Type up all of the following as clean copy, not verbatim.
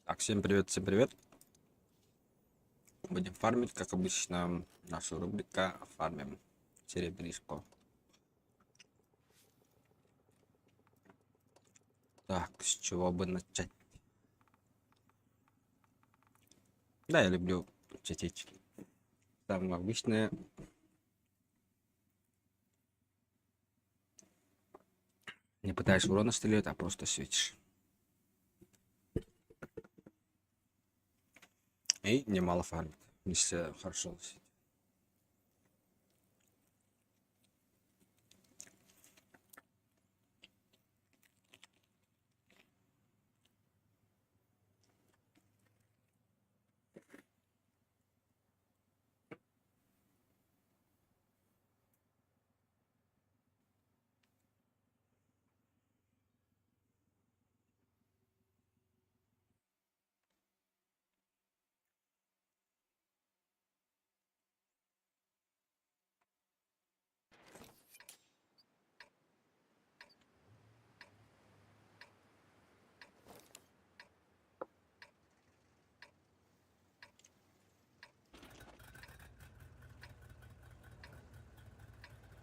Так, всем привет, всем привет. Будем фармить, как обычно, наша рубрика «Фармим серебришко». Так, с чего бы начать? Да, я люблю читить. Там обычное. Не пытаешься урона стрелять, а просто светишь. И немало фармит, если хорошо носить.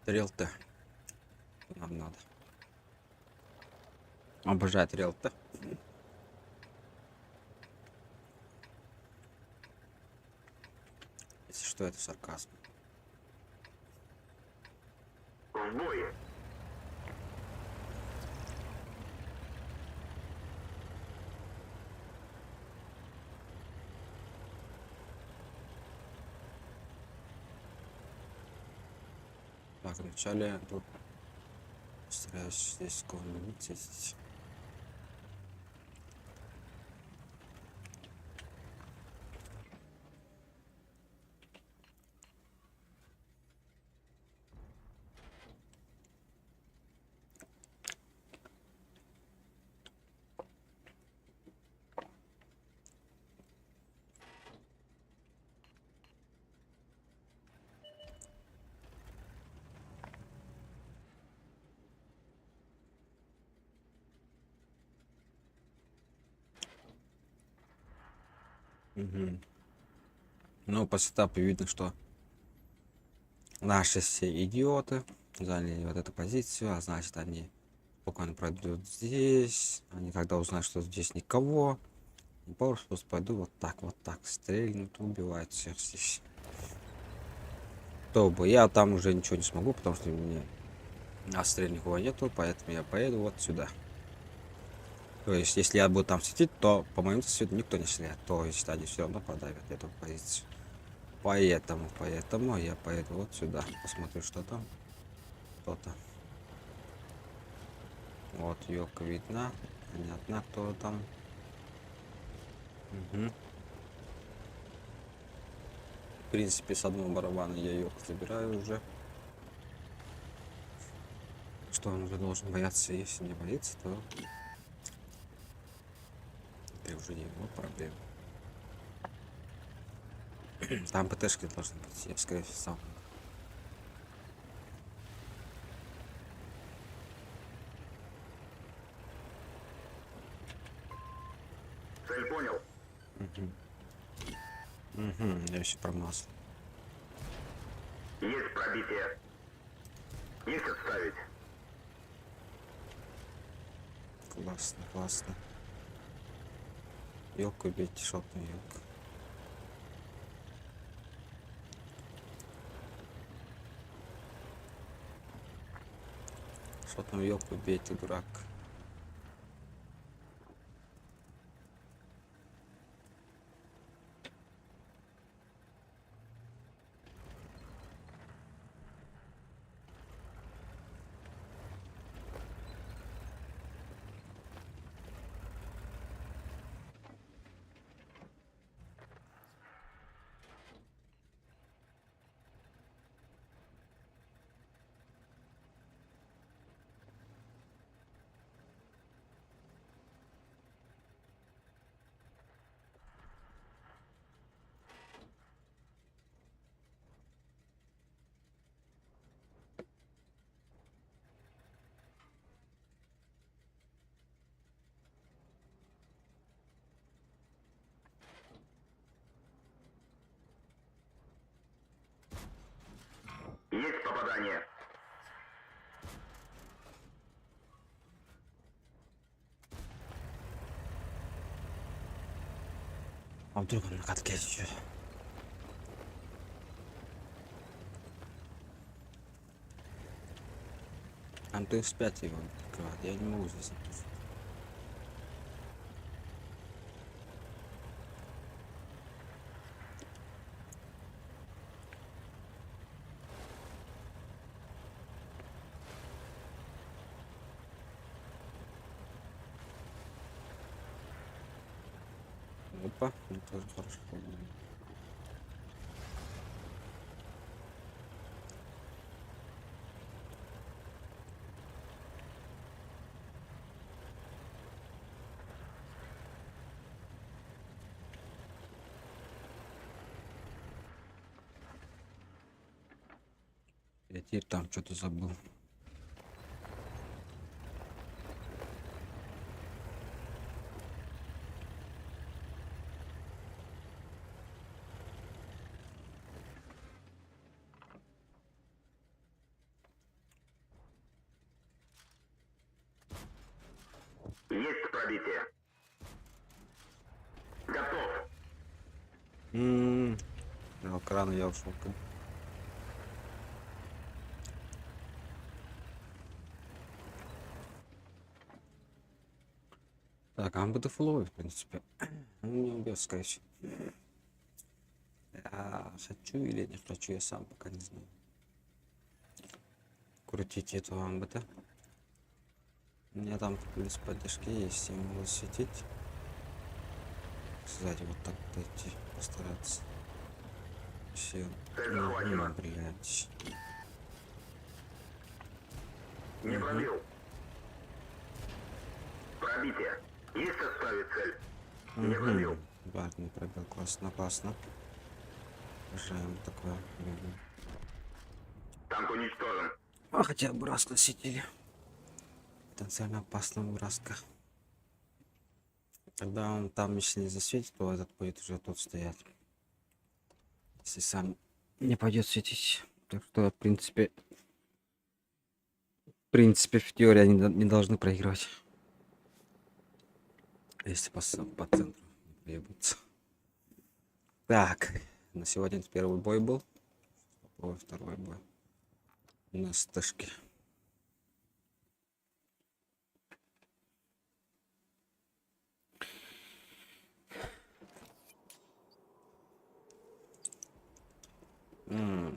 Трел-то нам надо. Обожаю трел-то. Если что, это сарказм. В бой! Так, вначале тут стараюсь здесь кого-нибудь съесть. Угу. Ну, по сетапу видно, что наши все идиоты заняли вот эту позицию, а значит они спокойно пройдут здесь. Они когда узнают, что здесь никого, просто пойду вот так стрельнут, убивают всех здесь. То бы я там уже ничего не смогу, потому что у меня отстрел никого нету, поэтому я поеду вот сюда. То есть, если я буду там сидеть, то по моему цвету никто не стреляет. То есть они все равно подавят эту позицию. Поэтому я поеду вот сюда. Посмотрю, что там. Кто-то. Вот, ёлка видна. Понятно, кто там. Угу. В принципе, с одного барабана я ёлку забираю уже. Что он уже должен бояться? Если не боится, то это уже не его проблема. Там ПТшки должны быть, я скорее всего сам. Цель понял. Угу, я еще промазал. Есть пробитие. Есть отставить. Классно, классно. Ёлку бейте, шотную ёлку. Шотную ёлку бейте, дурак. попадание. А вдруг он на катке еще? Там ты X5 его открывает. Я не могу здесь открыть. Опа, ну тоже хорошо. Я теперь там что-то забыл. Есть пробитие. Готов. Рано я ушел. Так, а он будет флой, в принципе. Он не убьет, скорее всего. Я хочу или не хочу, я сам пока не знаю. Крутить этого амбата. У меня там плюс поддержки есть, я могу светить. Сзади вот так подойти, постараться. Все. Цель захвачена. Блять. Не пробил. Пробитие. Есть оставить цель. Не пробил. Бак не пробил, классно, классно. Уважаем такое. Танк уничтожен. А хотя бы раз носители. Потенциально опасная выброска. Когда он там если не засветит, то этот будет уже тут стоять. Если сам не пойдет светить. Так что, в принципе, в теории они не должны проигрывать. Если по центру не поебутся. Так, на сегодня это первый бой был. Попробуем второй бой. У нас тышки.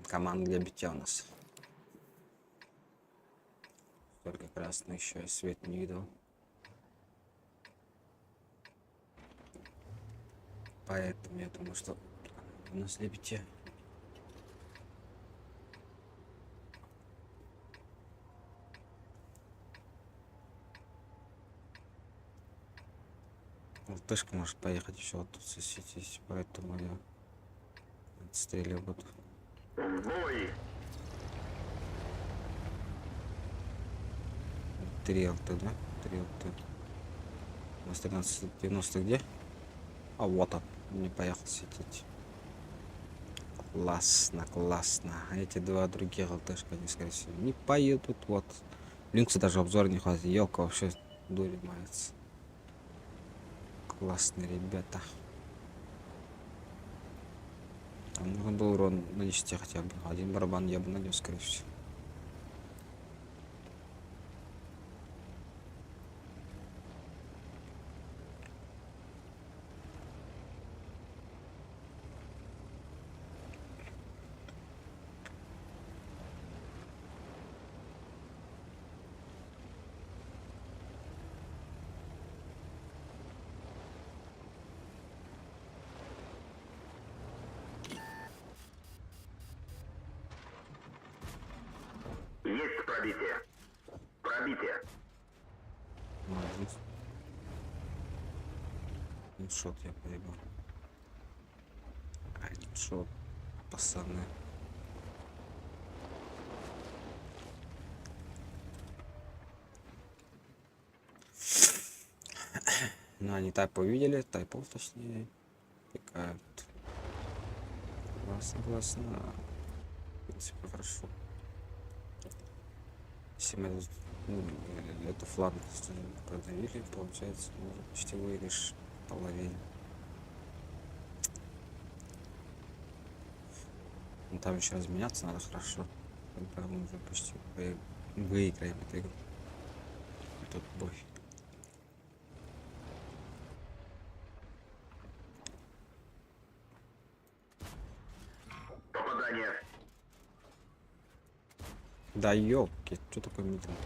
Команда для битья у нас. Только красный еще и свет не видел. Поэтому я думаю, что у нас для битья. Тышка может поехать еще вот тут сосветись, поэтому я отстреливаю буду. В бой. 3 ЛТ, да? 3 ЛТ. У нас 1390 где? А вот он. Не поехал светить. Классно, классно. А эти два других ЛТшка, они, скорее всего, не поедут. Вот. Линкса даже обзор не хватит. Елка вообще дури мается. Классные ребята. Там нужно был урон нанести хотя бы. Один барабан я бы нанес, скорее всего. Есть пробитие. Пробитие. Молодец. Ну шот я поебал. Один шот, пацаны. Ну, они тайп увидели, тайпов точнее. Пикают. Классно, классно. В принципе, хорошо. Если мы эту фланг продавили, получается, мы почти выигрыш половину. Ну, там еще разменяться надо хорошо. Тогда мы уже почти выиграем эту игру. Тут бой. Попадание. Да ёлки, что такое митинг?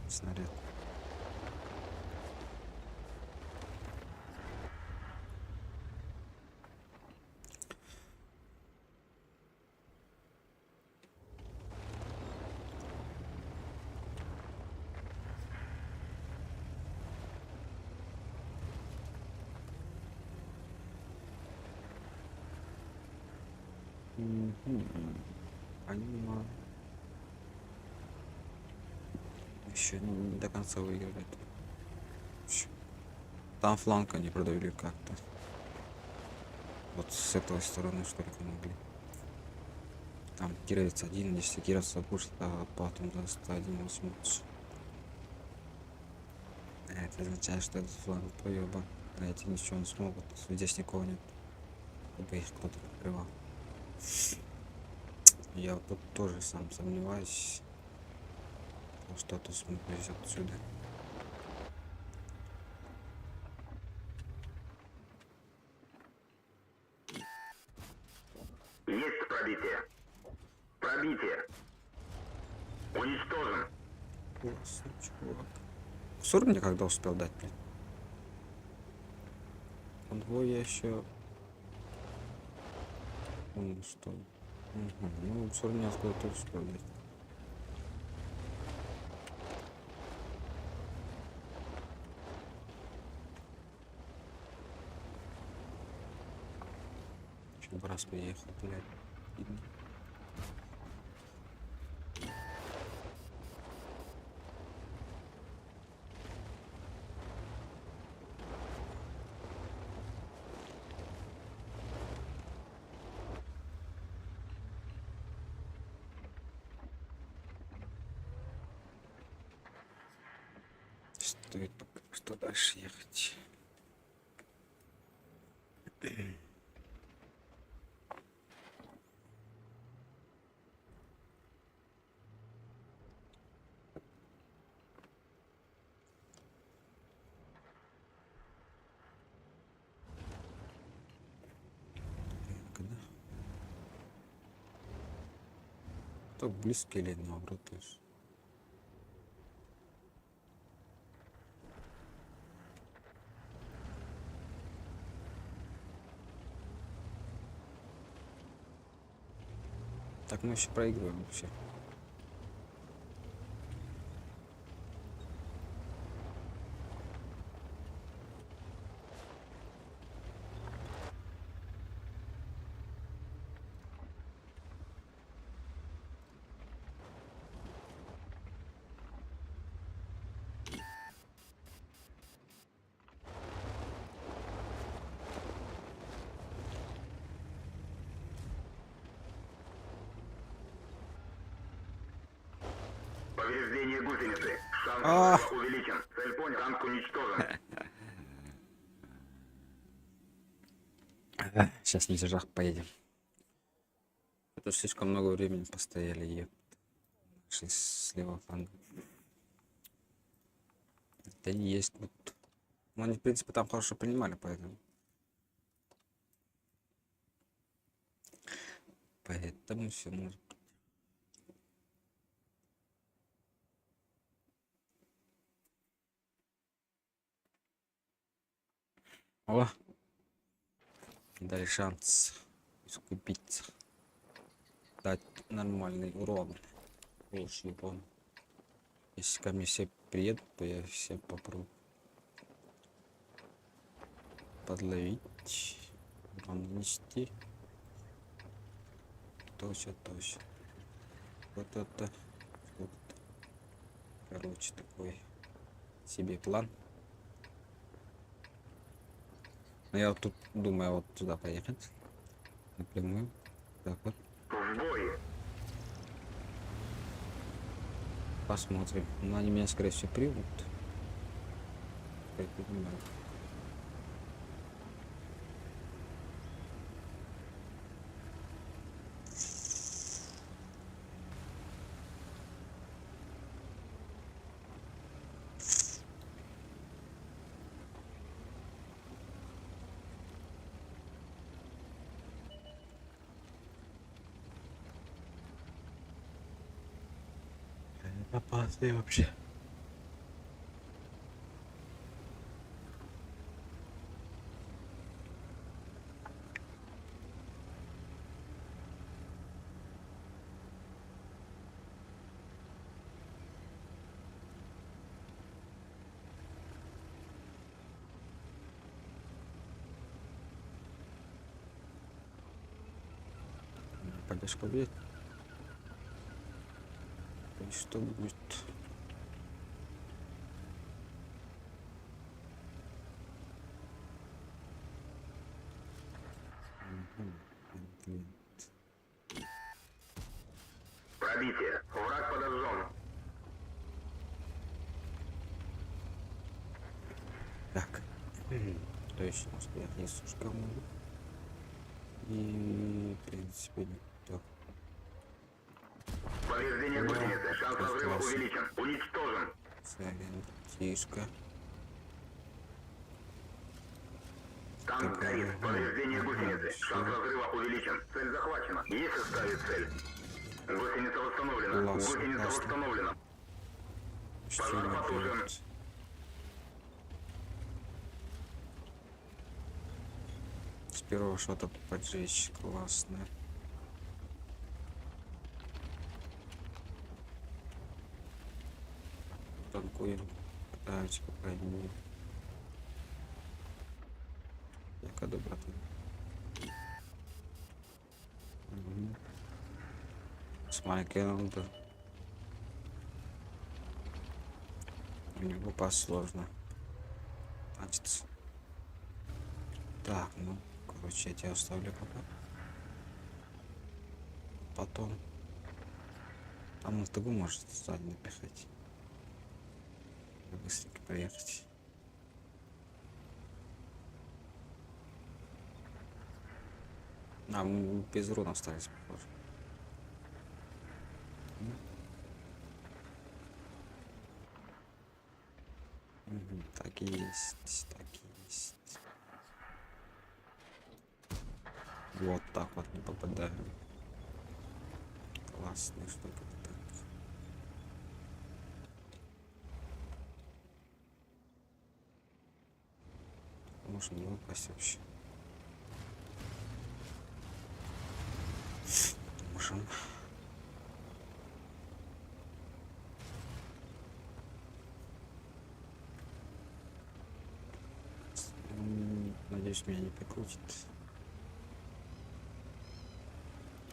Снаряд. Понимаю. Еще не до конца выиграли. Ещё. Там фланг они продавили как-то. Вот с этой стороны что ли могли. Там кировец один, если кировец запушит, а потом за 101 возьмутся. Это означает, что этот фланг поеба. А эти ничего не смогут. Здесь никого нет. Чтобы их кто-то прикрывал. Я вот тут тоже сам сомневаюсь, что-то смогу взять отсюда. Есть пробитие. Пробитие. Уничтожен. Классно, чувак. Сур мне когда успел дать, блин? Конвой я еще... Он что? Угу. Ну, Сур мне откуда-то успел дать. Еще бы раз приехал, блядь. Видно. Стоит пока что дальше ехать. Когда? Так близко или наоборот лишь? Так мы еще проигрываем вообще. Повреждение гусеницы. Шанс А. увеличен. Цель понял. Танк уничтожен. Сейчас на держах поедем. Это слишком много времени постояли и шли слева фланга. Это и есть вот. Ну, они, в принципе, там хорошо принимали, поэтому. Поэтому все может. О! Дали шанс искупиться. Дать нормальный урон. Лучший урон. Если ко мне все приедут, то я всех попробую подловить, урон нанести. Точно. Вот это. Вот. Короче, такой себе план. Но я вот тут думаю вот сюда поехать. Напрямую. Так вот. В бой. Посмотрим. Но они меня, скорее всего, примут. Как я понимаю. Опасный вообще. Поддержка будет. И что будет? Мгм. Пробитие. Враг подожжен. Так. То есть у нас я сушка могу. И в принципе никто. Повреждение гусеницы. Шанс разрыва остался. увеличен. Уничтожен. Тишка. Танк Такая, Крис. Повреждение гусеницы. всё. Шанс разрыва увеличен. Цель захвачена. Есть составить цель. Гусеница восстановлена. Классно, Гусеница классно. восстановлена. Почти Пожар не потушен. будет. С первого шота поджечь. Классно. Танкуем. Пытаемся по крайней мере. Яка доброта. Угу. С Майкелом, да. У него пас сложно. Значит. Так, ну, короче, я тебя оставлю пока. Потом. Там на ТГ может сзади напихать. Быстренько проехать. А, мы без урона остались, похоже. Мгм, так и есть, так и есть. Вот так вот не попадаем. Классная штука. Так. Можно не упасть вообще. Можем. Надеюсь, меня не прикрутит.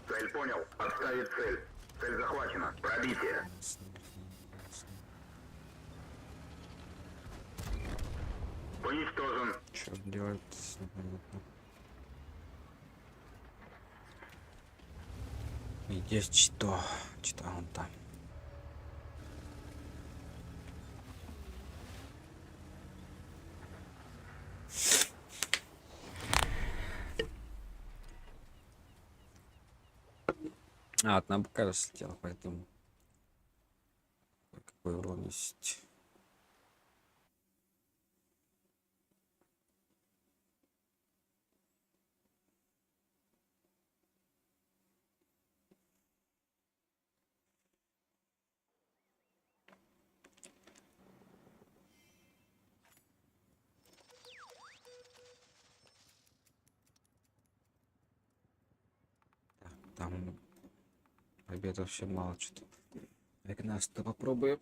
Цель понял. Отставить цель. Цель захвачена. Пробитие. Уничтожен. Что делать? Непонятно. И есть что? Что он там? А, одна БК слетела, поэтому какой урон есть. Так, там побед вообще мало что-то. Как нас-то попробуем.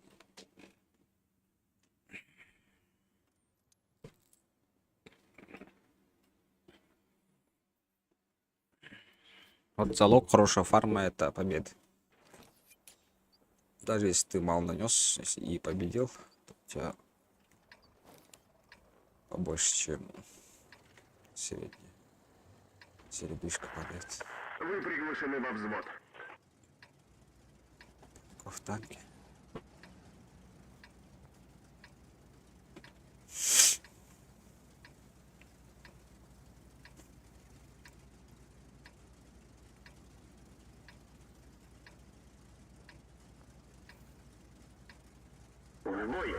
Вот залог хорошего фарма это победа. Даже если ты мало нанес и победил, то у тебя побольше, чем средняя. Середушка побед. Вы приглашены во взвод. В танке. Отбой.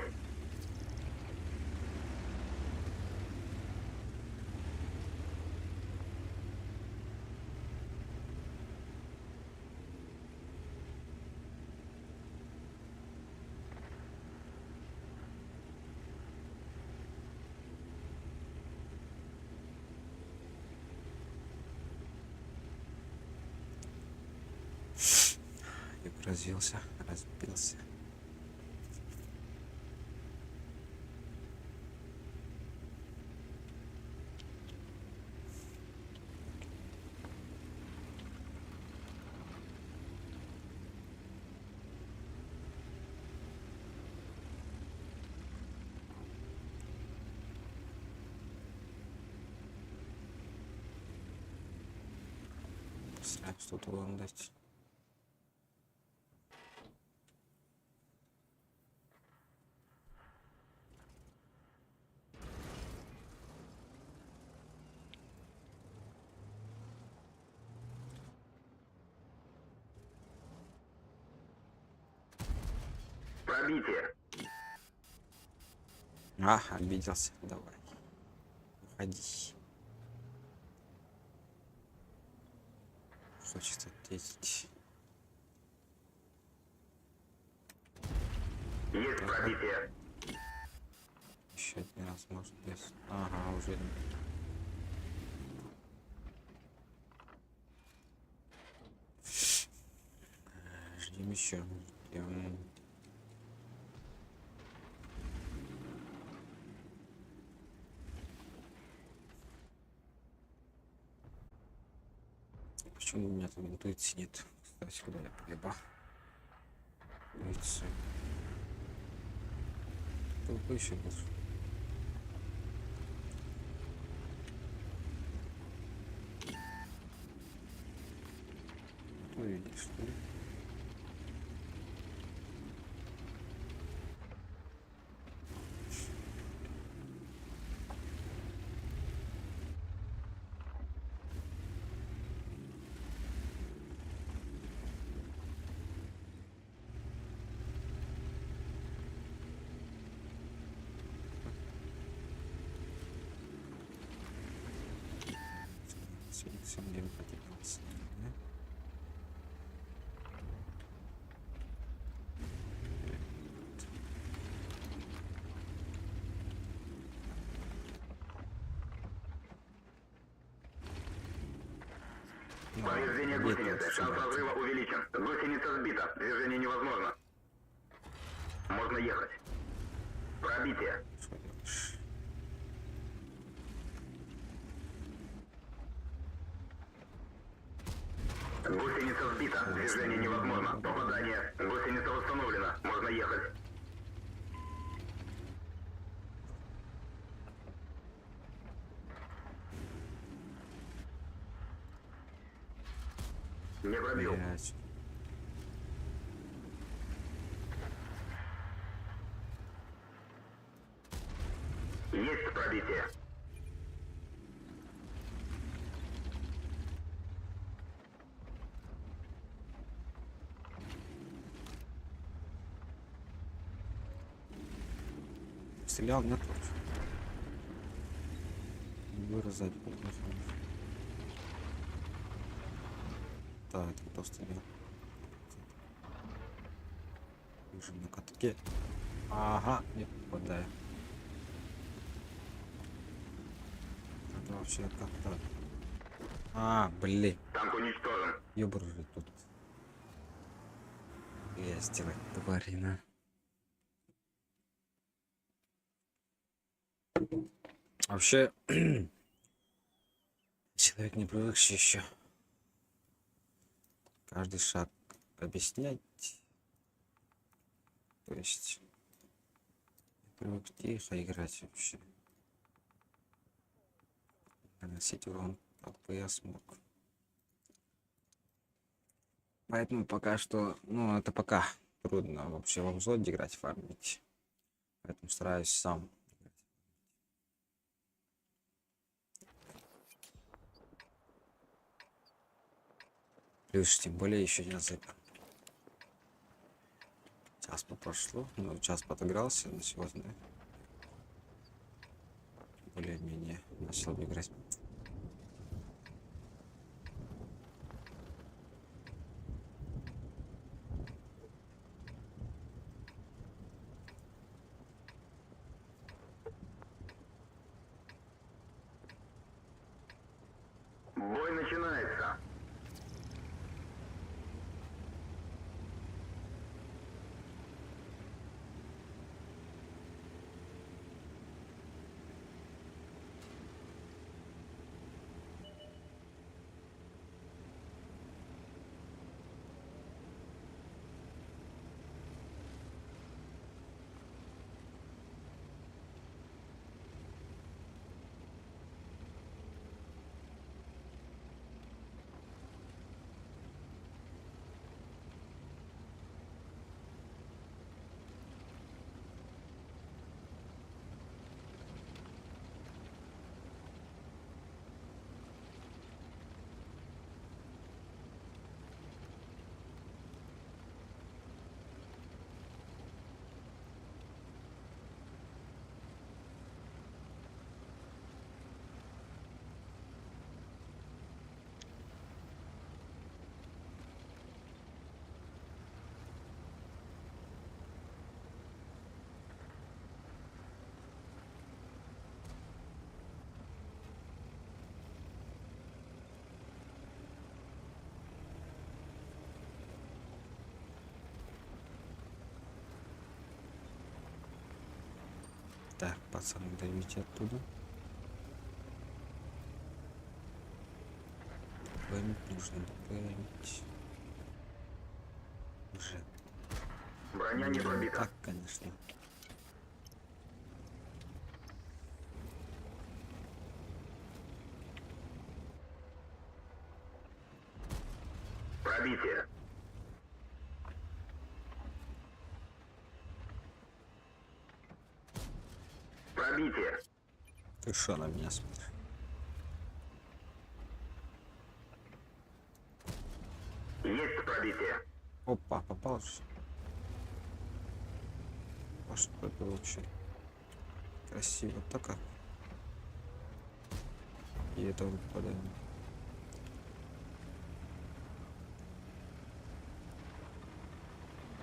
И развился, разбился. Стараюсь тут вам дать. Пробитие. А, обиделся. Давай. Уходи. Хочется ответить. Есть пробитие. Еще один раз может быть. Ага, уже. Ждем еще. Ждем. Почему у меня там интуиции нет? Кстати, куда я поебал? Интуиция. Только еще больше. Ну, видишь, что ли? Все время потерялся. Повреждение гусеницы. Шанс разрыва увеличен. Гусеница сбита. Движение невозможно. Можно ехать. Пробитие. Что делаешь? Гусеница сбита. Движение невозможно. Попадание. Гусеница восстановлена. Можно ехать. Не пробил. Блять. Есть пробитие. Стрелял, нет? Вырезать буду. Да, это кто стрелял? Уже на катке. Ага, не попадаю. Это вообще как-то. А, блин. Танк уничтожен. Ёбр же тут. Я сделать тварина. Вообще, человек не привыкший еще. Каждый шаг объяснять. То есть привык тихо играть вообще. Наносить урон, как бы я смог. Поэтому пока что, ну это пока трудно вообще в обзоре играть, фармить. Поэтому стараюсь сам. Плюс тем более еще не засыпан. час прошло. Ну, час подыгрался на сегодня. Более-менее начал играть. Бой начинается. Так, пацаны, давите оттуда. Память нужно добавить. Уже. Броня не пробита. Так, конечно. Пробитие. Пробитие. Ты что на меня смотришь? Есть пробитие. Опа, попал же. А что это вообще? Красиво, так как. И это выпадает.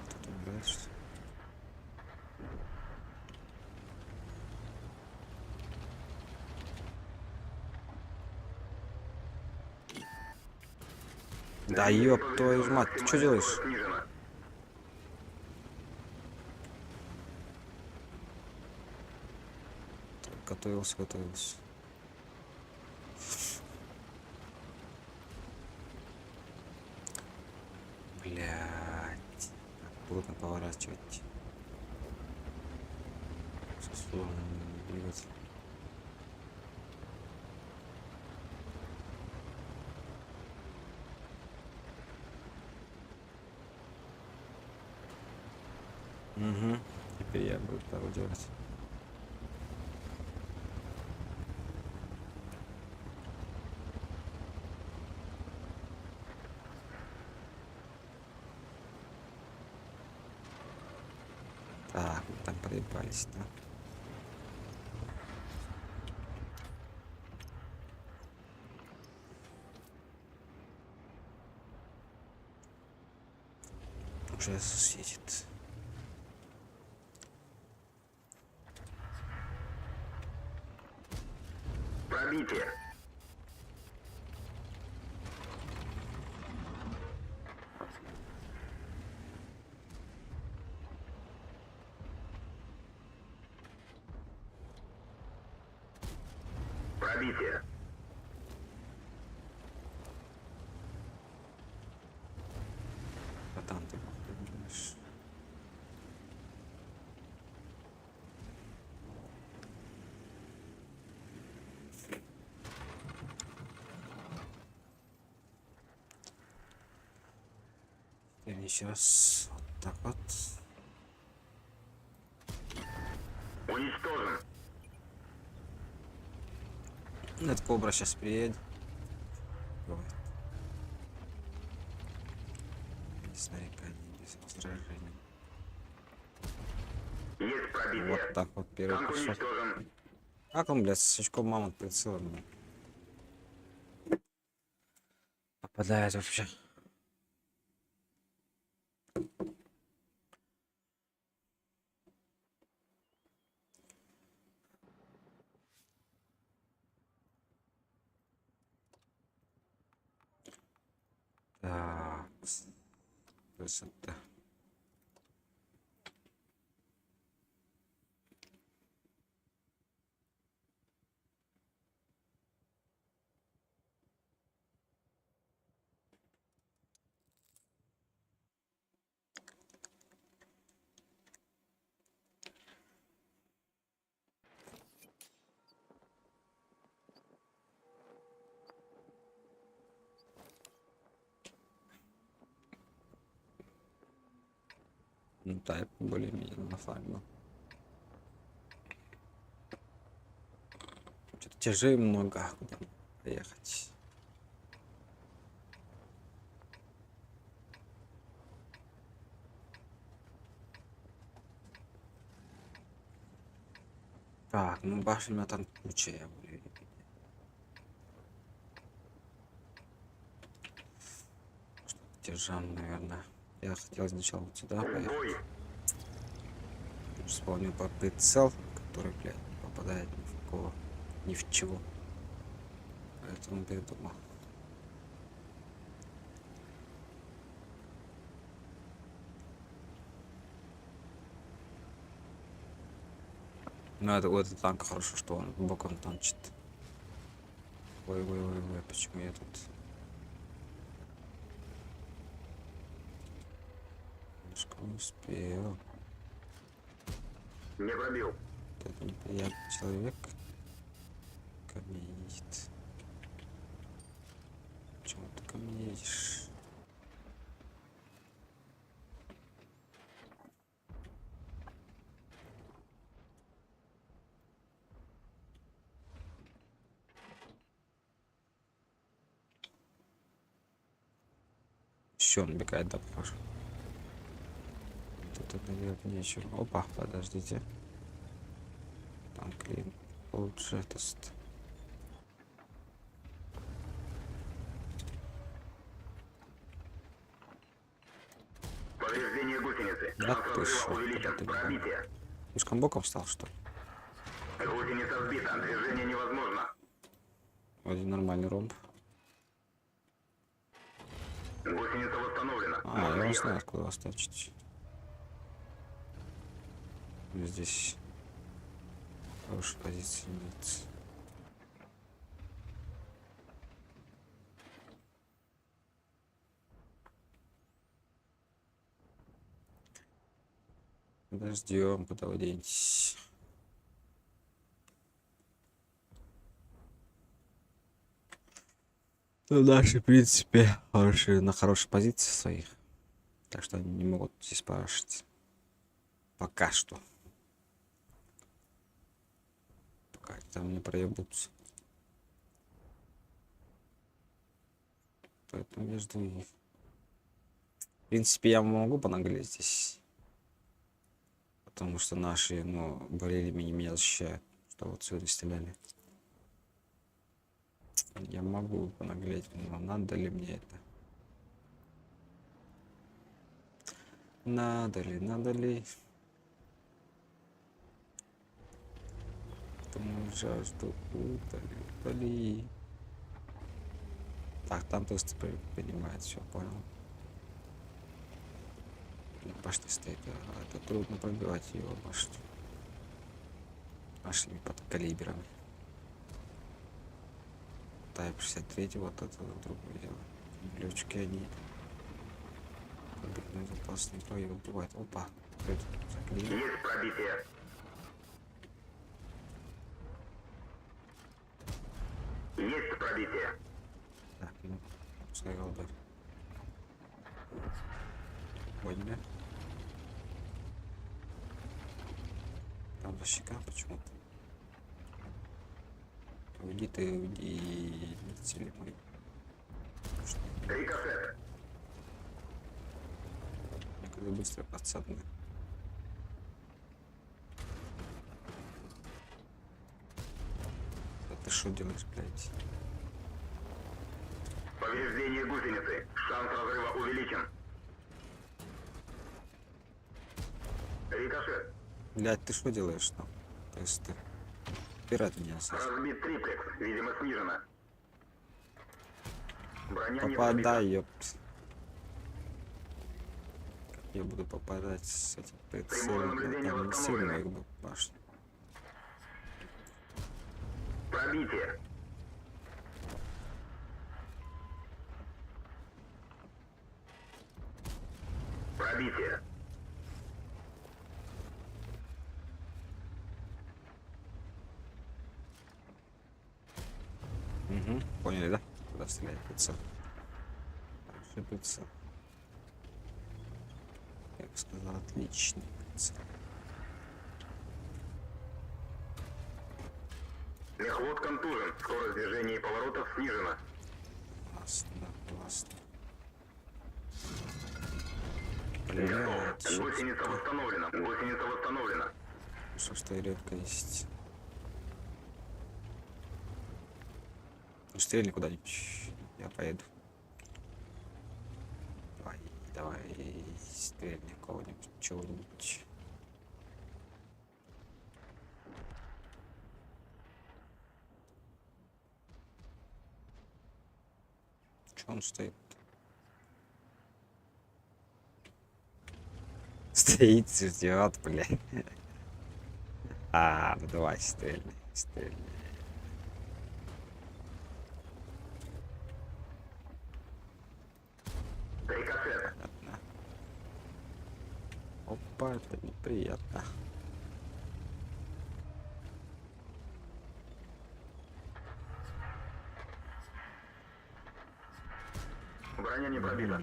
Кто там играет, что ли? Да ёб твою ж мать, ты что делаешь? Снижено. Готовился, готовился. Блять. Плотно поворачивать. Сложно двигаться. Угу. Теперь я буду так делать. Так, мы там проебались, да? Уже светит. Пробитие. Пробитие. Братан, ты думаешь? Теперь еще раз вот так вот. Уничтожен. Нет, кобра сейчас приедет. Ой. Без нареканий, без возражений. Есть пробитие. Вот так вот первый Танк пошел. уничтожен. Как он, блядь, с очком мамонт прицелом попадает вообще? Так, красота. Ну так, более-менее нормально. Что-то тяжей много. Куда поехать? Так, ну башня у меня там куча, я более. Тяжан, наверное. Я хотел сначала вот сюда Бой. поехать. Вспомнил по прицел, который, блядь, не попадает ни в кого, ни в чего. Поэтому передумал. Ну, это вот этот танк хорошо, что он боком танчит. Ой, почему я тут немножко не успел? Не пробил. Вот это неприятный человек. Каменит. Почему ты ко мне едешь? Еще он бегает, да, похоже. Тут это делать нечего. Опа, подождите. Там клин. Лучше тест. Повреждение гусеницы. Да Шанс ты разрыва шо, увеличен. куда ты Пробитие. слишком боком стал, что ли? Гусеница сбита. Движение невозможно. Вроде нормальный ромб. Гусеница восстановлена. А, Можно я вас ехать. знаю, откуда вас тачить. Здесь хорошая позиция имеется. Подождем, куда вы денетесь. Ну, наши, в принципе, хорошие, на хорошей позиции своих. Так что они не могут здесь спрашивать. Пока что. Пока там не проебутся. Поэтому я жду их. В принципе, я могу понаглеть здесь. Потому что наши, ну, болели меня защищают. Что вот сюда стреляли. Я могу понаглеть, но надо ли мне это? Надо ли, надо ли? Потому жажду удали. Так, там просто понимает, все понял. Башня стоит, а это трудно пробивать его башню. Нашими подкалиберами. Тайп 63, вот это другое дело. Лючки они. Пробитный запас не его убивает. Опа. Это заклеил. Есть пробитие. Есть пробитие. Так, ну, пускай голубой. Поняли. Там защека почему-то. Уйди ты, уйди, цели мои. Рикошет. Когда быстро подсадны. Ты что делаешь, блядь? Повреждение гусеницы. Шанс разрыва увеличен. Рикошет. Блядь, ты что делаешь там? То есть ты пират меня слышишь? Разбит триплекс. Видимо, снижено. Броня не Попадай, пробита. ёпт. Как я буду попадать с этим Приборы прицелом? наблюдения Там не восстановлены. сильно их бы башня. Пробитие. Пробитие. Угу, поняли, да? Куда стрелять прицел? Ошибиться. Я бы сказал, отличный прицел. Мехвод контужен. Скорость движения и поворотов снижена. Классно, классно. Готов. Блядь, Гусеница восстановлена. Гусеница восстановлена. что редко есть. Ну, стрельни куда-нибудь. Я поеду. Давай, давай, стрельни кого-нибудь, чего-нибудь. Че он стоит? Стоит, ждет, блядь. А, ну давай, стрельни, стрельни. Рикошет. Понятно. Опа, это неприятно. Броня не пробита.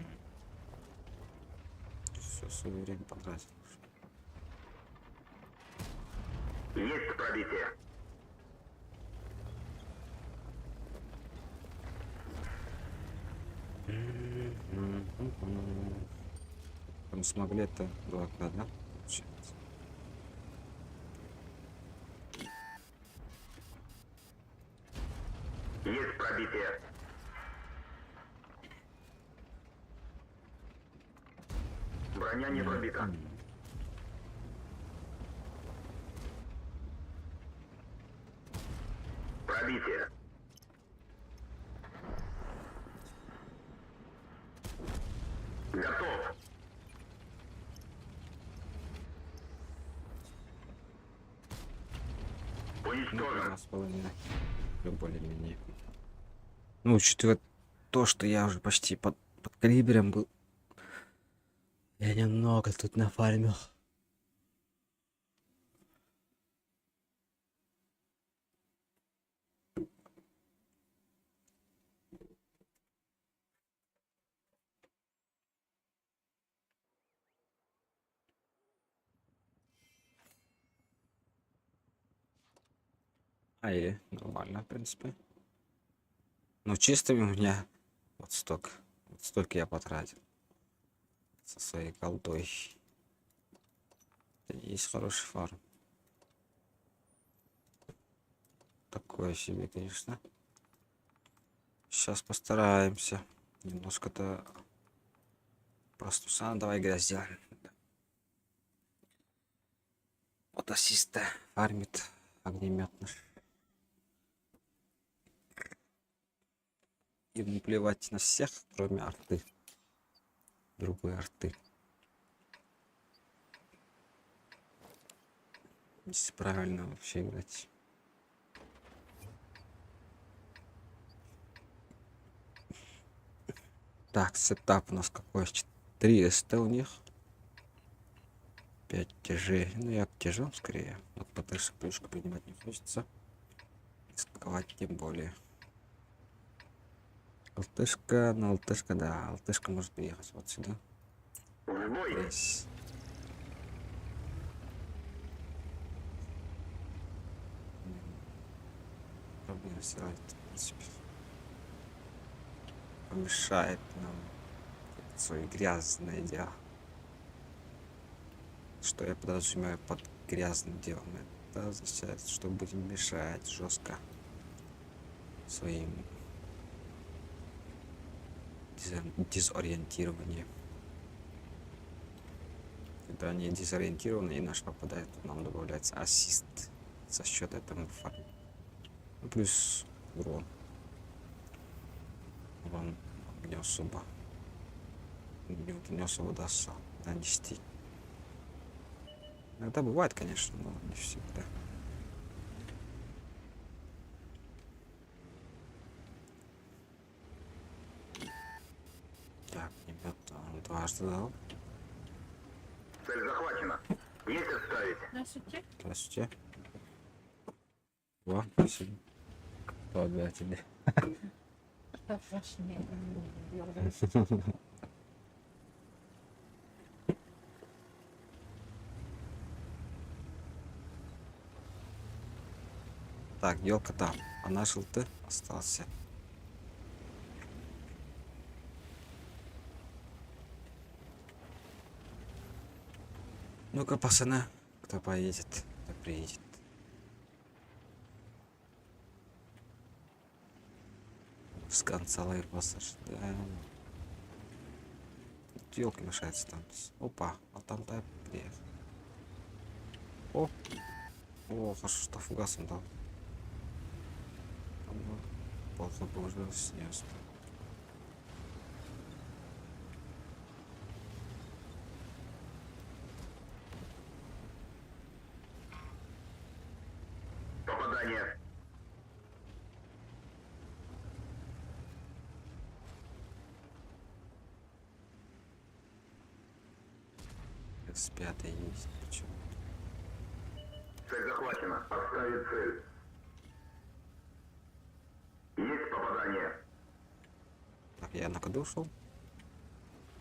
Все, свое время потратил. Есть пробитие. Там смогли это 2 окна, да? Получается. Есть пробитие. Броня не пробита. Пробитие. Готов. Ну, Уничтожен. 2,5. Ну, более-менее. Ну, учитывая то, что я уже почти под калибрем был. Я немного тут нафармил. А, или нормально, в принципе. Ну, чистыми у меня вот столько. Вот столько я потратил. Со своей колдой. Это есть хороший фарм. Такое себе, конечно. Сейчас постараемся. Немножко-то просто сам давай грязь сделаем. Вот ассиста фармит огнемет наш. Ему плевать на всех, кроме арты. Другой арты. Если правильно вообще играть. Так, сетап у нас какой? 4 СТ у них. 5 тяжей. Ну, я тяжел скорее. Вот ПТшек плюшку принимать не хочется. Рисковать тем более. ЛТшка, ну ЛТшка, да. ЛТшка может приехать вот сюда. В бой. Здесь. Проблема сделать, в принципе. Помешает нам свои грязные дела. Что я подразумеваю под грязным делом? Это означает, что будем мешать жестко. своим дезориентированием. Когда они дезориентированы и наш попадает, то нам добавляется ассист за счет этого фарма. Ну, плюс урон. Урон не особо. Не особо дастся нанести. Иногда бывает, конечно, но не всегда. Так, ребят, он дважды дал. Цель захвачена. Есть отставить. Здравствуйте. Здравствуйте. О, спасибо. Благодаря тебе. Как ваш не Так, елка там. А наш ЛТ остался. Ну-ка, пацаны, кто поедет, кто приедет. С конца лайфа ожидаем. Елки мешается там. Опа, а там так приехал. О, хорошо, что фугасом дал. Плохо бы уже снес. Попадание. С5 есть. Почему? Цель захвачена. Отставить цель. Есть попадание. Так, я на коду ушел.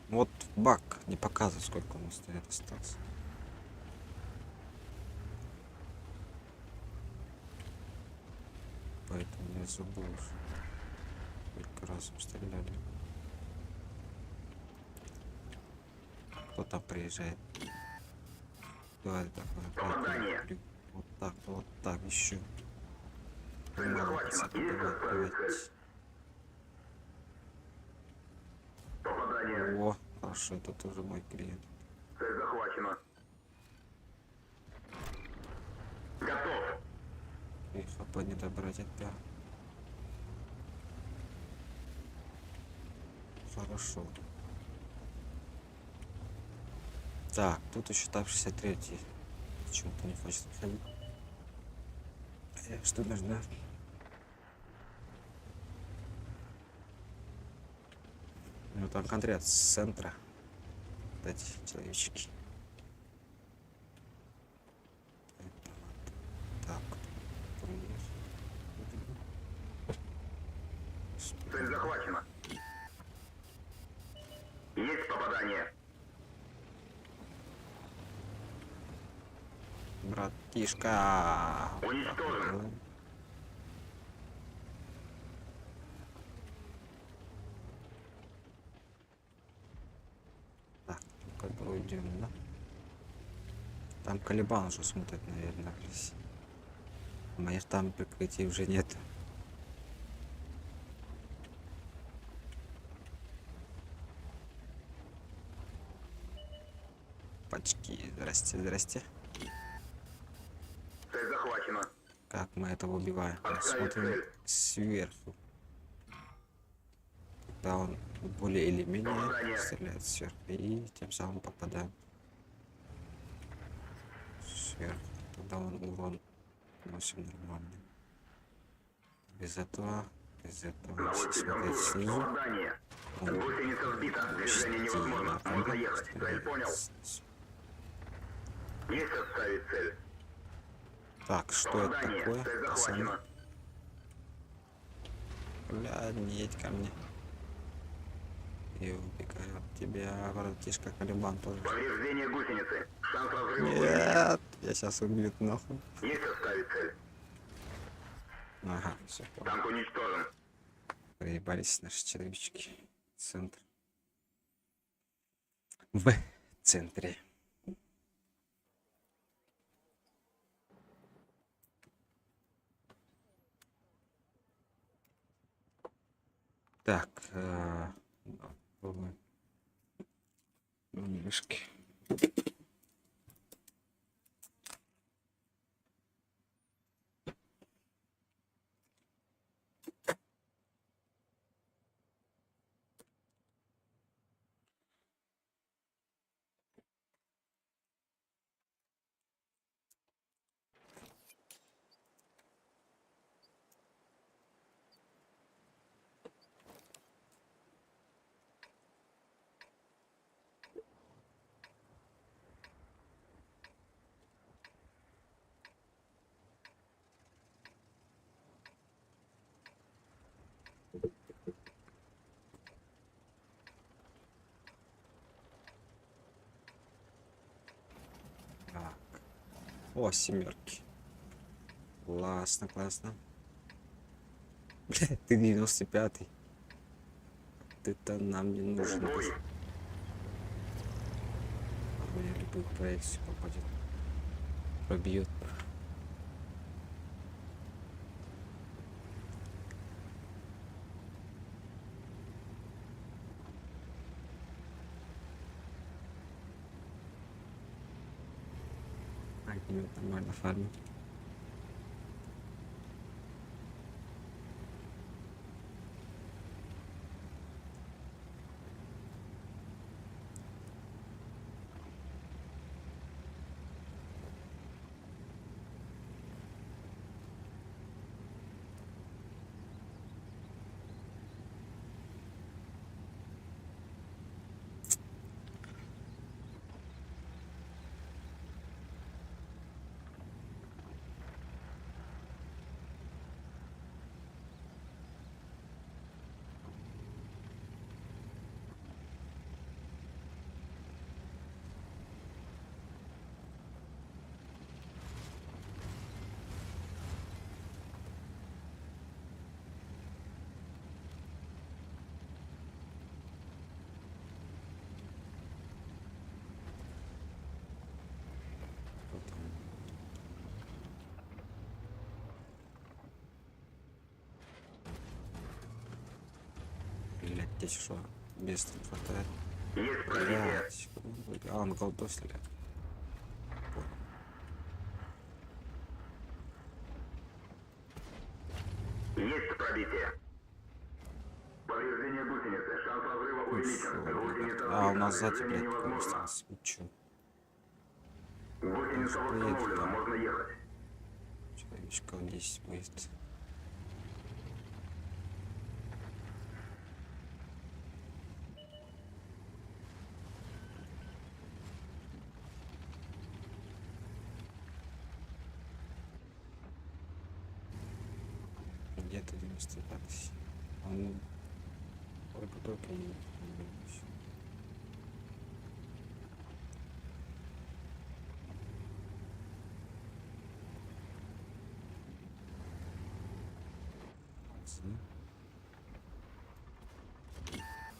Вот баг не показывает, сколько у нас стоит осталось. Поэтому я забыл уже. Сколько раз стреляли. Кто там приезжает? Давай, Попадание. вот так еще. Цель захвачена. Есть отставить цель. Попадание. О, хорошо, это тоже мой клиент. Цель захвачена. Готов. И хп не добрать это. Хорошо. Так, тут еще там 63-й. Почему-то не хочет ходить. Что нужно? Ну там конкрет с центра. Вот эти человечки. Так. Цель захвачена. Есть попадание. Братишка. Уничтожен. Так, как бы уйдем, да? Там Колебан уже смотрит, наверное, вниз. Моих там прикрытий уже нет. Пачки, здрасте, здрасте. Цель захвачена. Как мы этого убиваем? Отставить Смотрим цель. сверху. Когда он более или менее Попадание. стреляет сверху. И тем самым попадаем сверху. Тогда он урон носим нормальный. Без этого если Наводите смотреть контур. снизу, Попадание. он Гусеница сбита. Движение почти невозможно. на Можно фоне ехать. Цель понял. стреляет. Есть отставить цель. Так, что это Попадание. такое? Цель Пацаны? захвачена. Бля, не едь ко мне. И убегаю от тебя, братишка Колебан тоже. Повреждение гусеницы. Шанс разрыва выше. Нет, я сейчас убью нахуй. Есть отставить цель. Ага, все, Танк уничтожен. проебались наши человечки. Центр. В центре. Так, да, пробуем. Мышки. Так. О, семерки. Классно, классно. Ты 95-й. Ты-то нам не нужен. Бой. Мне любых проекций попадет. Пробьет. Нет, нормально фармит. Блять, здесь что? Места не хватает. Есть пробитие. Блять. А, он голдов стреляет. Есть пробитие. Повреждение гусеницы. Шанс разрыва увеличен. Гусеница А, у нас разбита. сзади, Движение блядь, невозможно. осталось. Чё? Гусеница восстановлена. Можно ехать. Человечков 10 будет. Где-то 95. Он только не вернулся.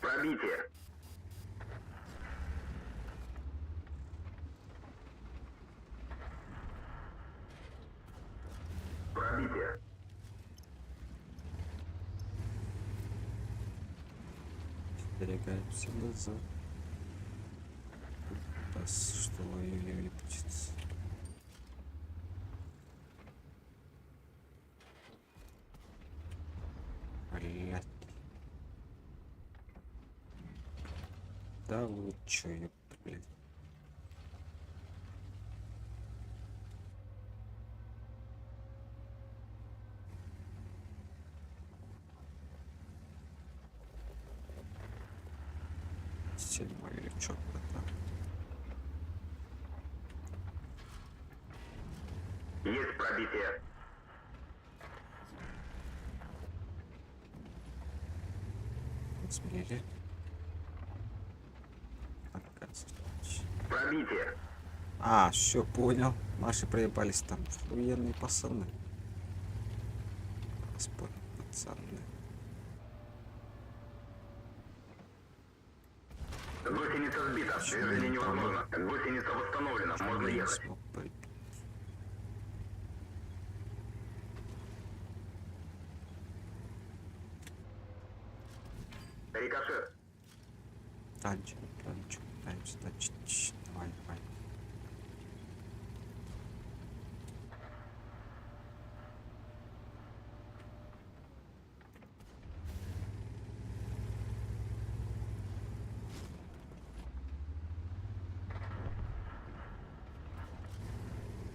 Пробитие. Пробитие. Берегаемся назад. Раз, что ой-ой-ой будет. Блять. Да вы чё, ёпта, блядь. Седьмой или чё это? Есть пробитие. Смотрите. Пробитие. А, все, понял. Наши проебались там. Охуенные пацаны. Господи, пацаны. Гусеница сбита. Движение невозможно. Гусеница восстановлена. Можно Я не ехать. смог пройти. Рикошет. Танчик, танчик, танчик, танчик. Давай, давай.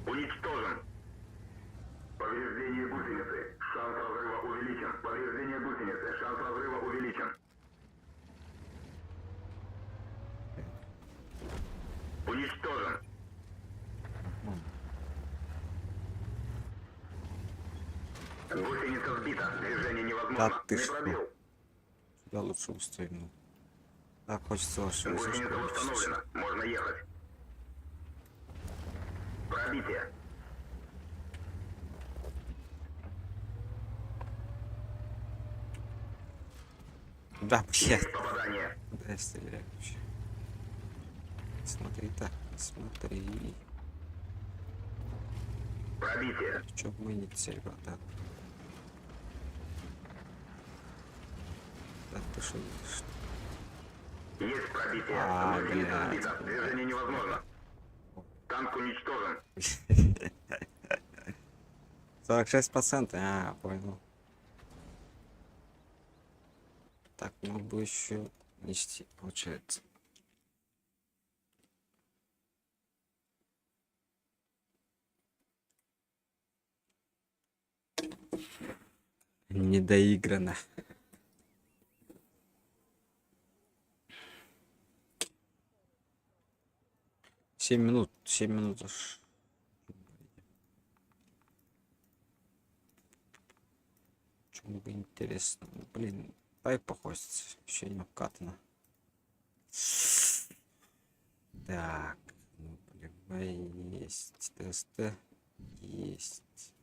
Уничтожен. Повреждение гусеницы. Шанс разрыва увеличен. Повреждение гусеницы. Шанс разрыва увеличен. Уничтожен. Гусеница сбита. Движение невозможно. Да ты Не что? пробил. Сюда лучше устроим. Так хочется вашего Гусеница восстановлена. Можно ехать. Пробитие. Да, блядь. Есть попадание. Куда я стреляю вообще? Смотри так, смотри. Пробитие. Чё мы не цель, братан? Да ты что видишь? Есть пробитие. А, Гусеница блядь. сбита. Движение невозможно. Танк уничтожен. 46%, а, понял. Так, мог бы еще нести, получается. Недоиграно. Семь минут аж. Чему бы интересно. Блин, дай похвастаться. Еще не обкатано. Так, ну, блин, есть тесты. Есть.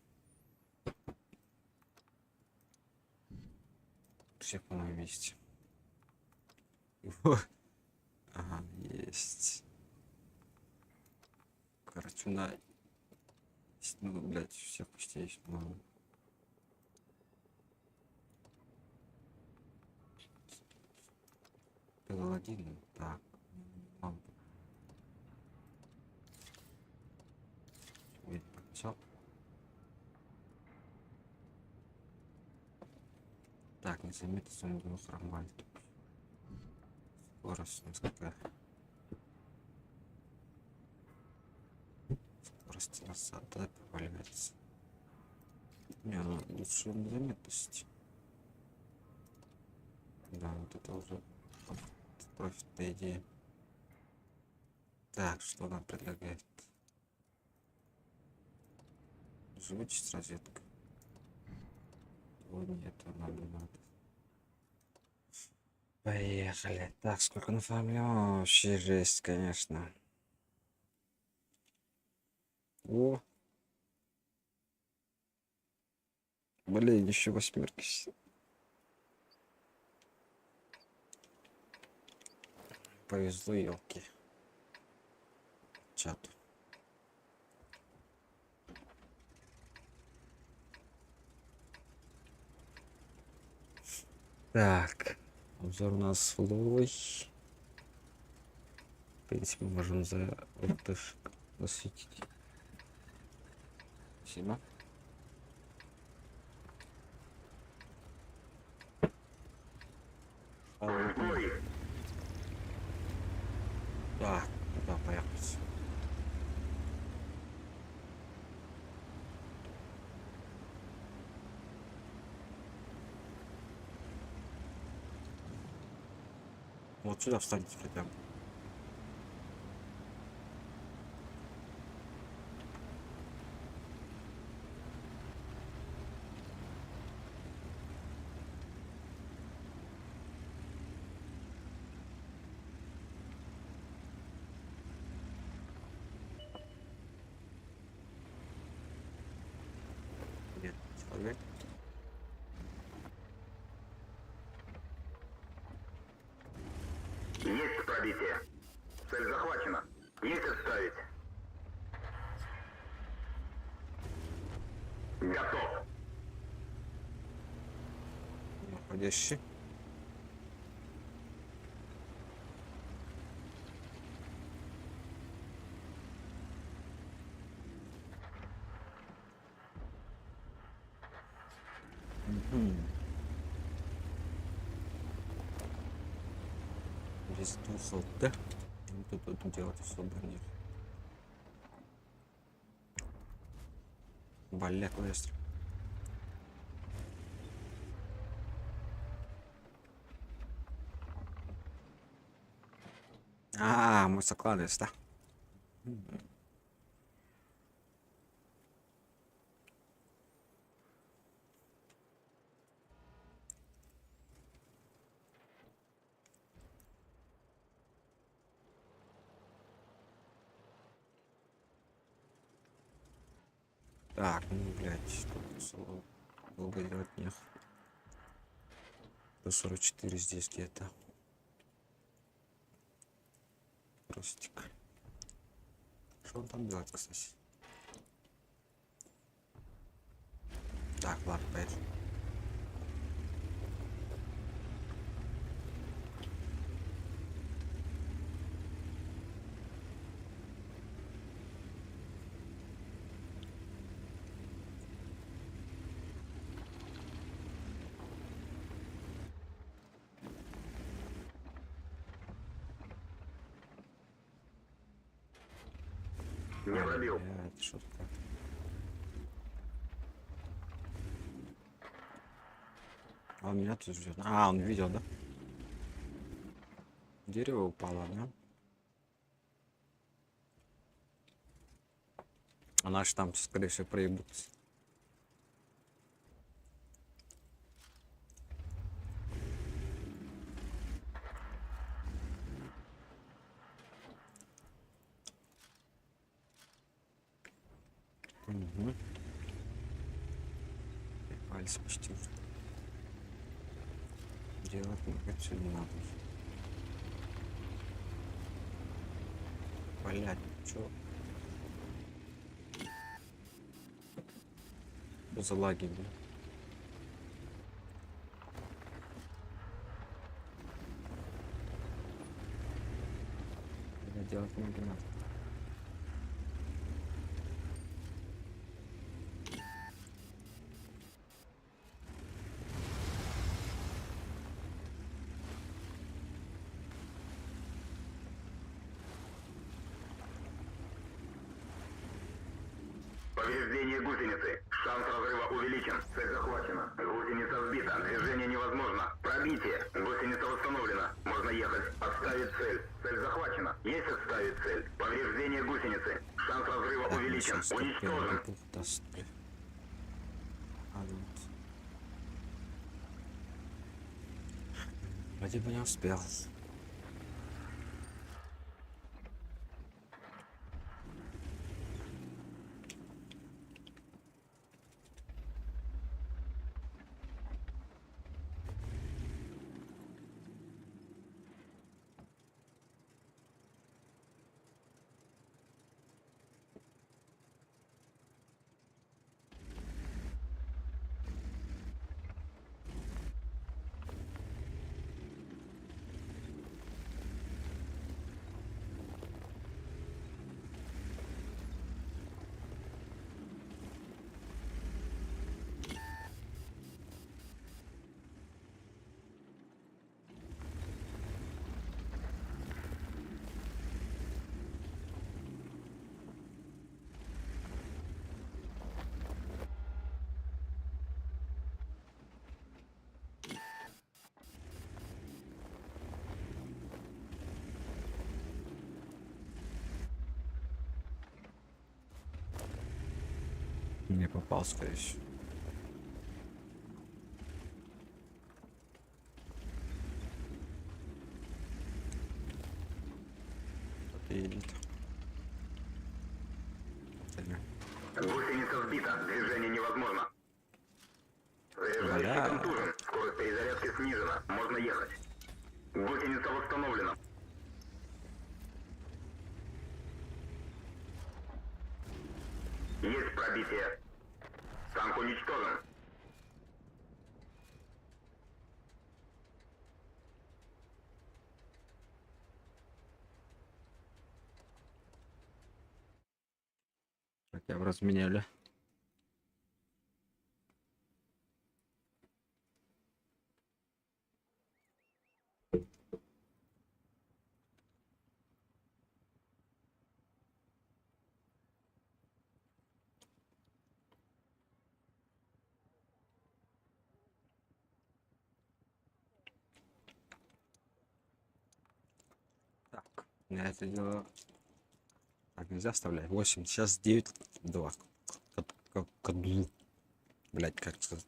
Все, по-моему, есть. Ага, есть. Короче, на... Ну, блядь, всех почти есть, по-моему. Паладин, так. Все. Так, не заметил, что он нормально. Скорость несколько. Скорость назад, да, поваливается. Не, ну лучше незаметность. Да, вот это уже профитная идея. Так, что нам предлагает? Живучесть разведка. О, нет, нам не надо. Поехали. Так, сколько нафармил? Вообще жесть, конечно. О! Блин, еще восьмерки. Повезло, елки. Чат. Так, обзор у нас флой. В принципе, можем за ЛТШ засветить. Спасибо. Бой. Да, да, поехали. Вот сюда встаньте хотя бы. Нет, человек. Есть пробитие. Цель захвачена. Есть отставить. Готов. Находящий. Без духов, да? Ну, тут делать особо нет. Блять, Лестер. Мы соклались, да? Так, ну, блядь, тут особо долго делать нет. 144 здесь где-то. Простик. Что он там делает, кстати? Так, ладно, поехали. Не пробил. Блядь, что такое? А он меня тут ждет. Он видел, да? Дерево упало, да? А наши там, скорее всего, проебутся. Угу. Пальцы почти уже. Делать отсюда не надо. Блять, чё? Что за лаги, блин? Это делать не надо. Повреждение гусеницы. Шанс разрыва увеличен. Цель захвачена. Гусеница сбита. Движение невозможно. Пробитие. Гусеница восстановлена. Можно ехать. Отставить цель. Цель захвачена. Есть отставить цель. Повреждение гусеницы. Шанс разрыва увеличен. Уничтожен. Даст, бля. Вот. Вроде бы не успел. Не попал, скорее всего. Едет. Гусеница сбита. Движение невозможно. Заряжающий Бля. контужен. Скорость перезарядки снижена. Можно ехать. Гусеница восстановлена. Есть пробитие. Танк уничтожен. Хотя бы разменяли. Я это дело так нельзя вставлять. 8, сейчас 9, 2. Кадлу. Блять, как сказать.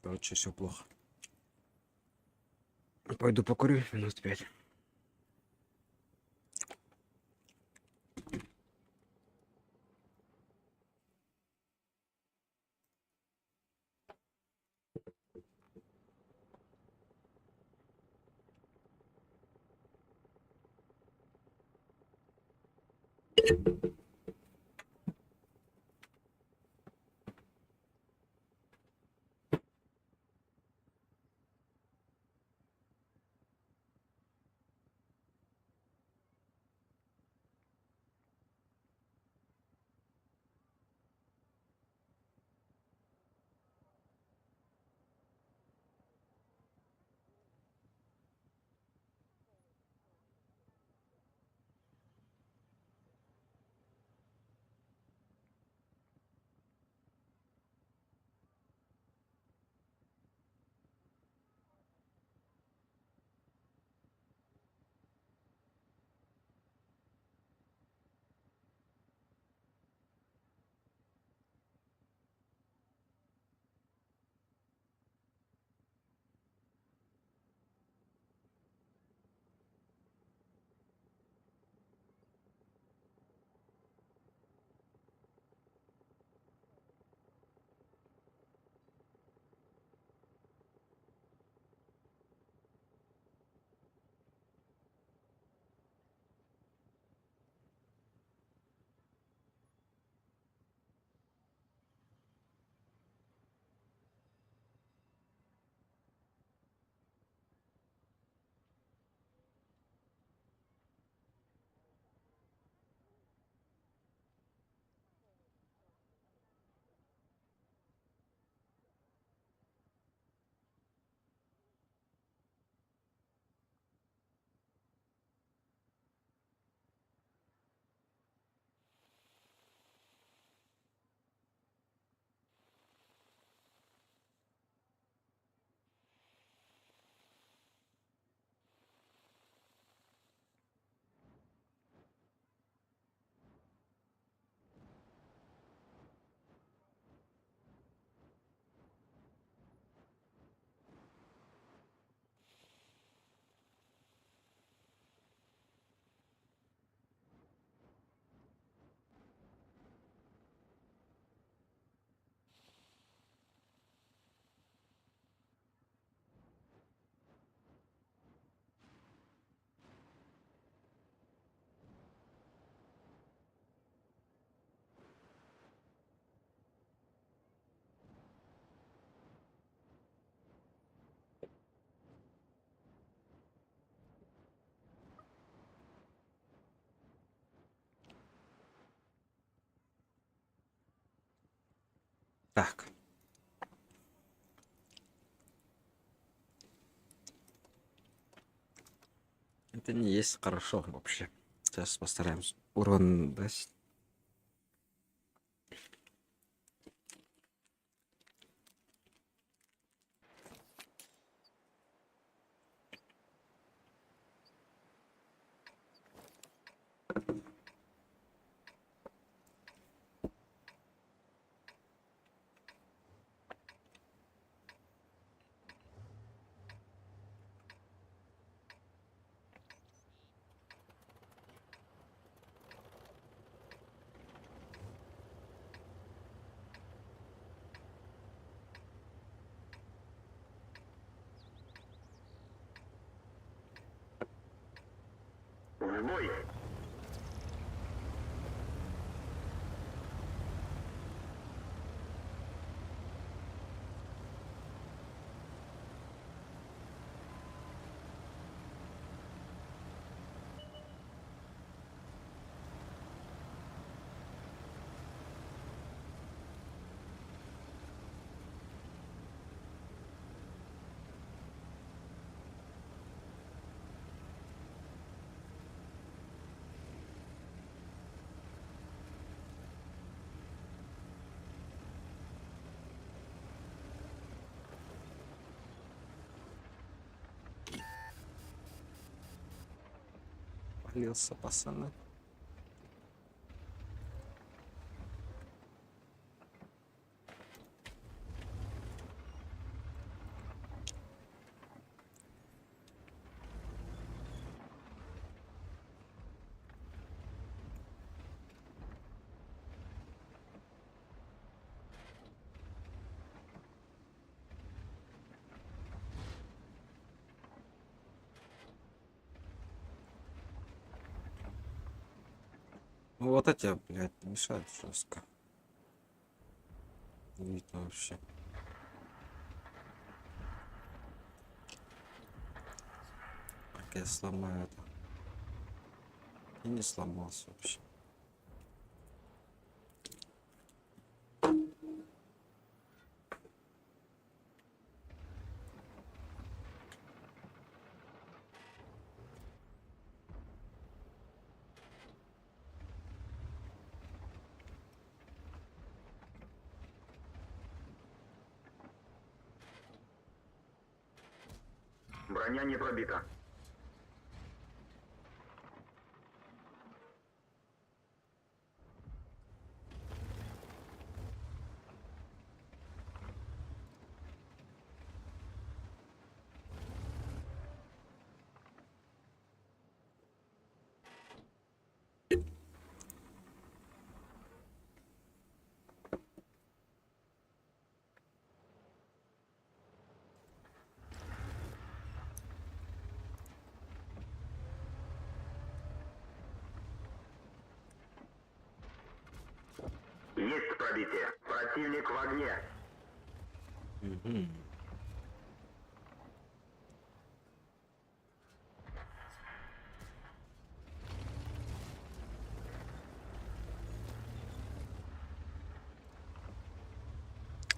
Короче, все плохо. Пойду покурю минут 5. Так. Это не есть хорошо вообще. Сейчас постараемся урон дать. В бой! Спалился, пацаны. Ну вот эти, блядь, мешают жестко. Не видно вообще. Как я сломаю это. И не сломался вообще. Броня не пробита. Есть пробитие. Противник в огне. Мгм.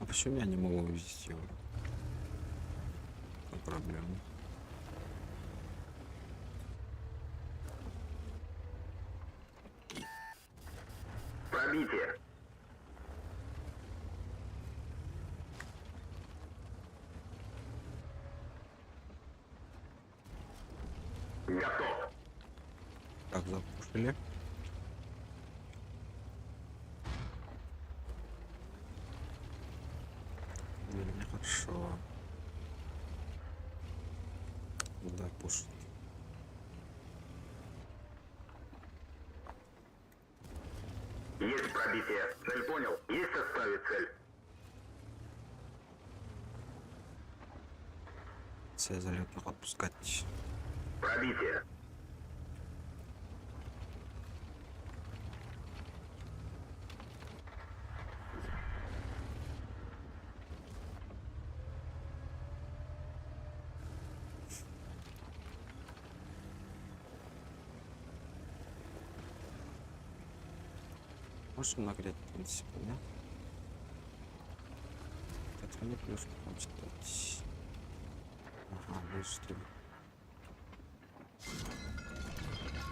А почему я не могу увидеть его? Какая проблема? Пробитие. Готов. Как запушили? Нехорошо. Да, пушит. Есть пробитие. Цель понял. Есть составить цель. Все залетных отпускать. Пробитие. Можно нагреть, в принципе, да? Это мне плюшку хочет дать. Ага, выстрел.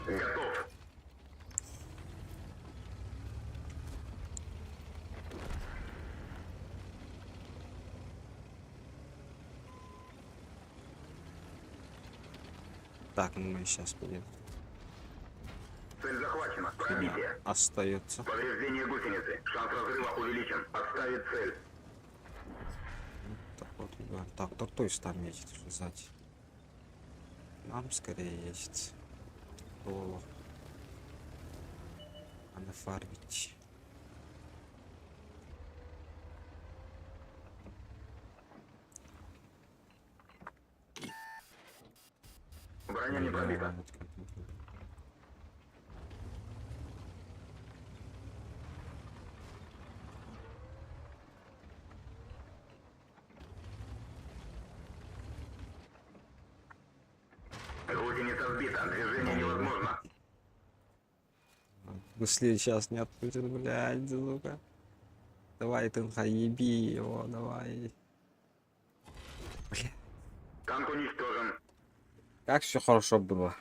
Готов. Так, ну мы сейчас будем. Цель захвачена. Пробитие. Остается. Повреждение гусеницы. Шанс разрыва увеличен. Отставить цель. Так вот, да. Так, то есть там едет уже сзади. Нам скорее ездить. О, а нафармить. Броня не пробита. Гусеница сбита. Движение невозможно. Быстрее сейчас не отпустит, блядь, сука. Давай, Тынха, еби его, давай. Бля, Танк уничтожен. как все хорошо было.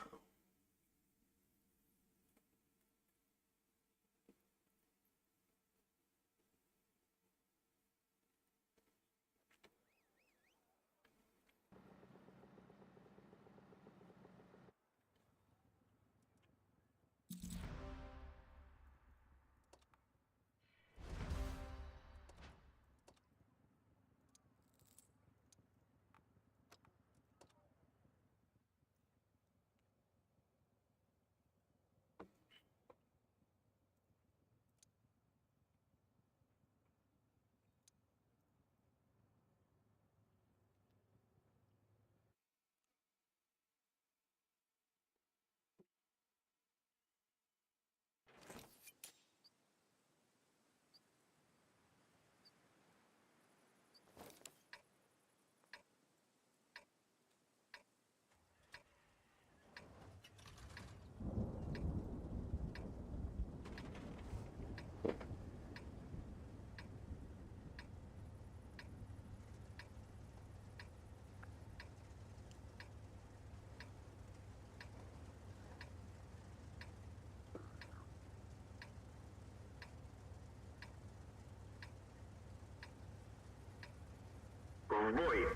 В бой!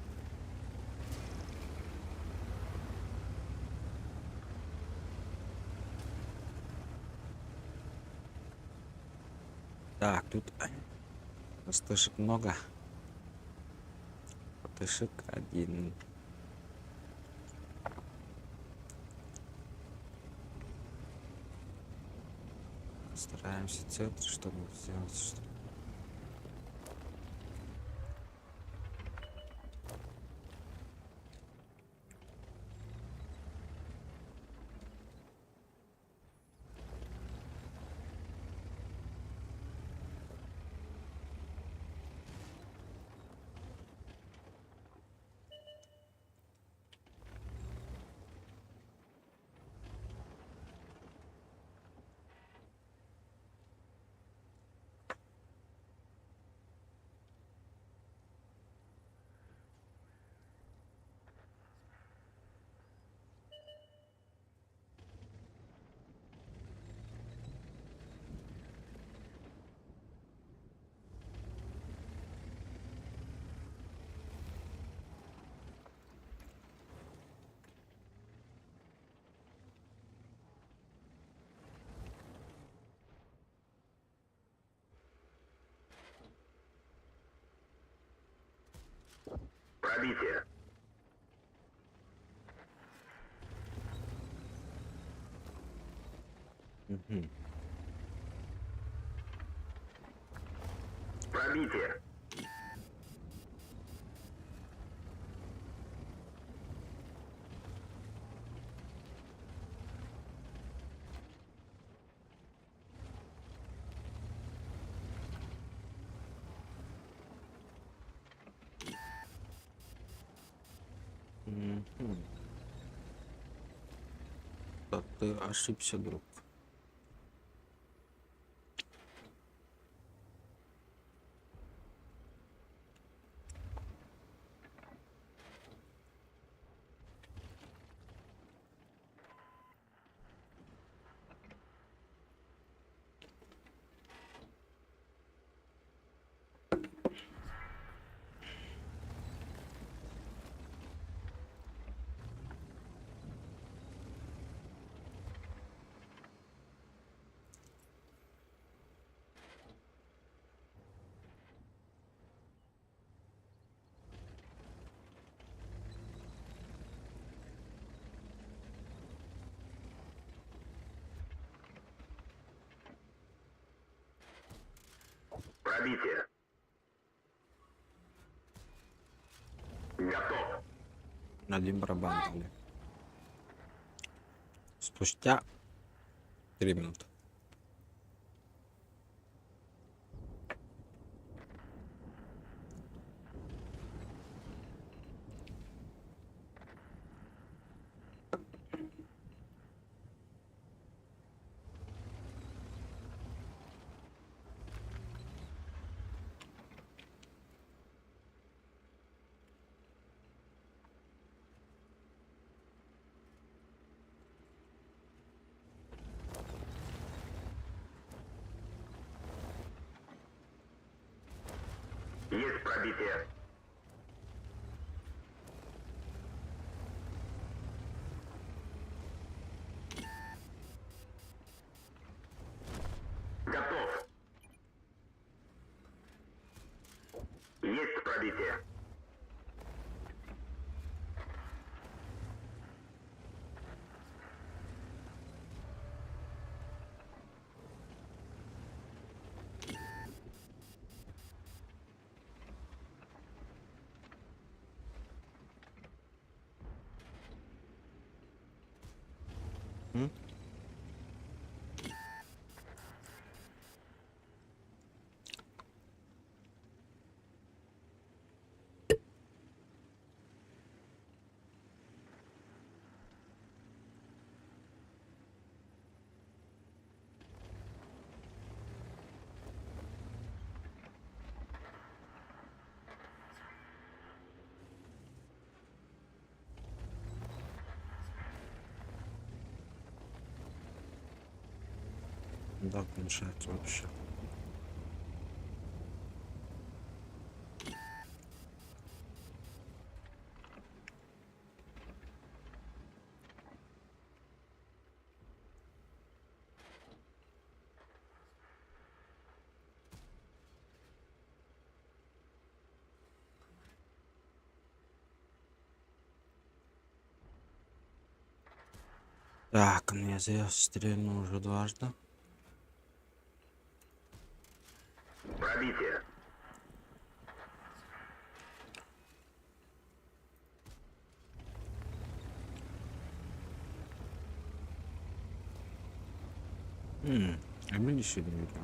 Так, тут пустышек много. Пустышек один. Стараемся центр, чтобы сделать что. Пробитие. Мгм. Пробитие. Мгм. Так, ты ошибся, друг. Пробитие. Готов. Один барабан дали. Спустя 3 минуты. Есть пробитие. Готов. Есть пробитие. М? Да, помешается вообще. Так, ну я стрельнул уже дважды. Пробитие. А мы еще не видно.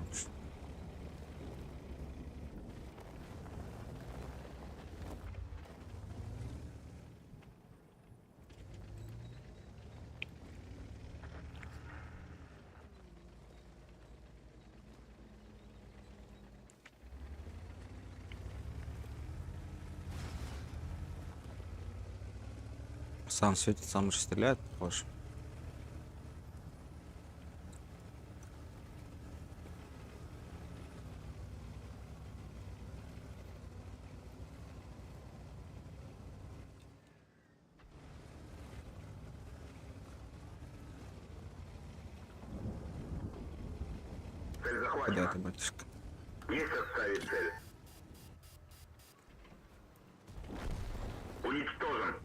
Сам светит, сам же стреляет, похож. Цель Куда захвачена. это, батюшка? Есть отставить цель. Уничтожен.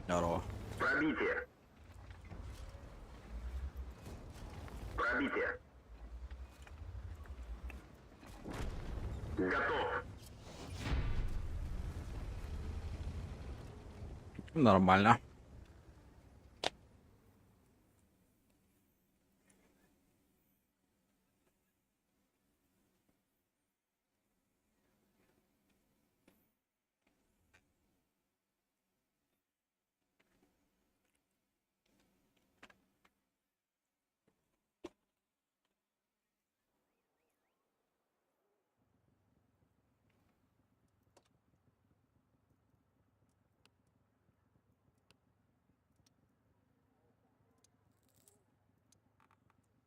Здорово. Пробитие. Пробитие. Готов. Нормально.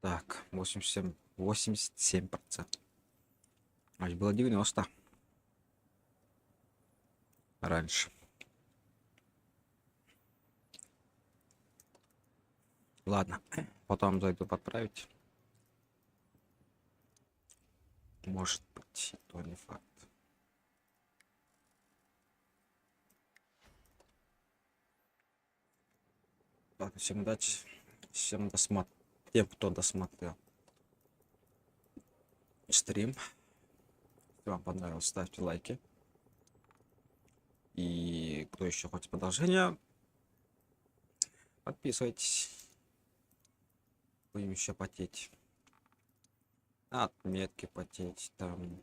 Так, 87%. А ведь было 90 раньше. Ладно, потом зайду подправить. Может быть, то не факт. Ладно, всем удачи. Всем тем, кто досмотрел стрим. Если вам понравилось, ставьте лайки. И кто еще хочет продолжения, подписывайтесь. Будем еще потеть. Отметки потеть там.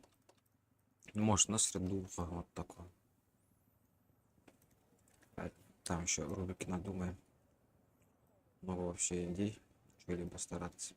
Может, на среду вот такое. Там еще рубрики надумаем. Много вообще идей. Что-либо стараться.